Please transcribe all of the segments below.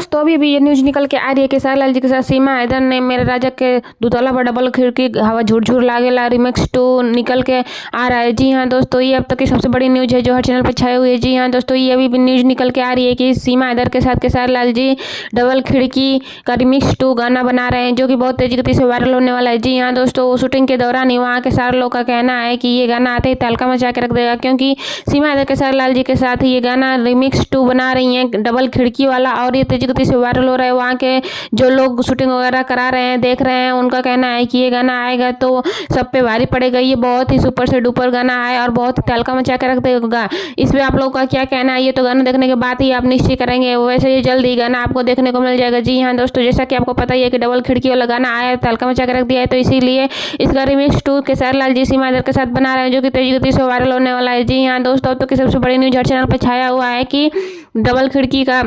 दोस्तों अभी ये न्यूज निकल के आ रही है कि सालाल जी के साथ सीमा हैदर ने मेरे राजा के दूतला पर डबल खिड़की हवा झूर झूर लागेला रिमिक्स 2 निकल के आ रहा है। जी हाँ दोस्तों, ये अब तक की सबसे बड़ी न्यूज है जो हर चैनल पर छाई हुई है। जी हाँ दोस्तों, ये अभी भी न्यूज निकल के आ रही है कि सीमा हैदर के साथ केसारीलाल जी डबल खिड़की का रिमिक्स 2 गाना बना रहे हैं, जो कि बहुत तेजी गति से वायरल होने वाला है। जी हाँ दोस्तों, शूटिंग के दौरान ही वहाँ के सारे लोग का कहना है कि ये गाना आते ही तहलका मचा के रख देगा, क्योंकि सीमा हैदर केसारीलाल जी के साथ ये गाना रिमिक्स 2 बना रही हैं डबल खिड़की वाला, और ये तेजी गति से वायरल हो रहा है। वहाँ के जो लोग शूटिंग वगैरह करा रहे हैं, देख रहे हैं, उनका कहना है कि ये गाना आएगा तो सब पे भारी पड़ेगा, ये बहुत ही सुपर से डुपर गाना है और बहुत ही तहलका मचा के रख देगा। इस पे आप लोगों का क्या कहना है, ये तो गाना देखने के बाद ही आप निश्चय करेंगे। वैसे ये जल्द ही गाना आपको देखने को मिल जाएगा। जी हाँ दोस्तों, जैसा कि आपको पता ही है कि डबल खिड़की वाला गाना आया है, तहलका मचा के रख दिया है, तो इसीलिए इसका रिमिक्स 2 केसारीलाल जी सीमा हैदर के साथ बना रहे हैं, जो कि तेजी गति से वायरल होने वाला है। जी हाँ दोस्तों, अब तो की सबसे बड़ी न्यूज हर चैनल पर छाया हुआ है कि डबल खिड़की का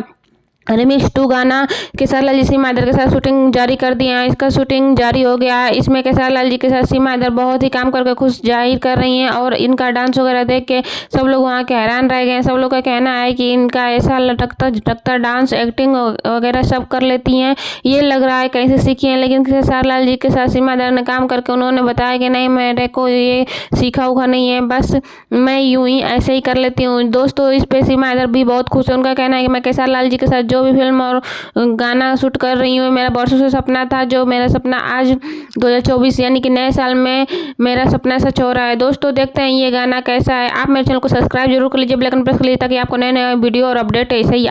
रिमिक्स 2 गाना केसारीलाल जी सीमा हैदर के साथ शूटिंग जारी कर दिया है। इसका शूटिंग जारी हो गया है। इसमें केसारीलाल जी के साथ सीमा हैदर बहुत ही काम करके खुश जाहिर कर रही हैं, और इनका डांस वगैरह देख के सब लोग वहाँ के हैरान रह गए हैं। सब लोग का कहना है कि इनका ऐसा लटकता झटकता डांस, एक्टिंग वगैरह सब कर लेती हैं, ये लग रहा है कहीं से सीखी हैं। लेकिन केसारीलाल जी के साथ सीमा हैदर ने काम करके उन्होंने बताया कि नहीं, मेरे को ये सीखा उखा नहीं है, बस मैं यूं ही ऐसे ही कर लेती हूँ। दोस्तों इस पे सीमा हैदर भी बहुत खुश है। उनका कहना है कि मैं केसारीलाल जी के साथ जो भी फिल्म और गाना शूट कर रही हूँ, मेरा वर्षों से सपना था, जो मेरा सपना आज 2024 यानी कि नए साल में मेरा सपना सच हो रहा है। दोस्तों देखते हैं ये गाना कैसा है। आप मेरे चैनल को सब्सक्राइब जरूर कर लीजिए, बेल आइकन प्रेस कर लीजिए, ताकि आपको नए नए वीडियो और अपडेट ऐसे ही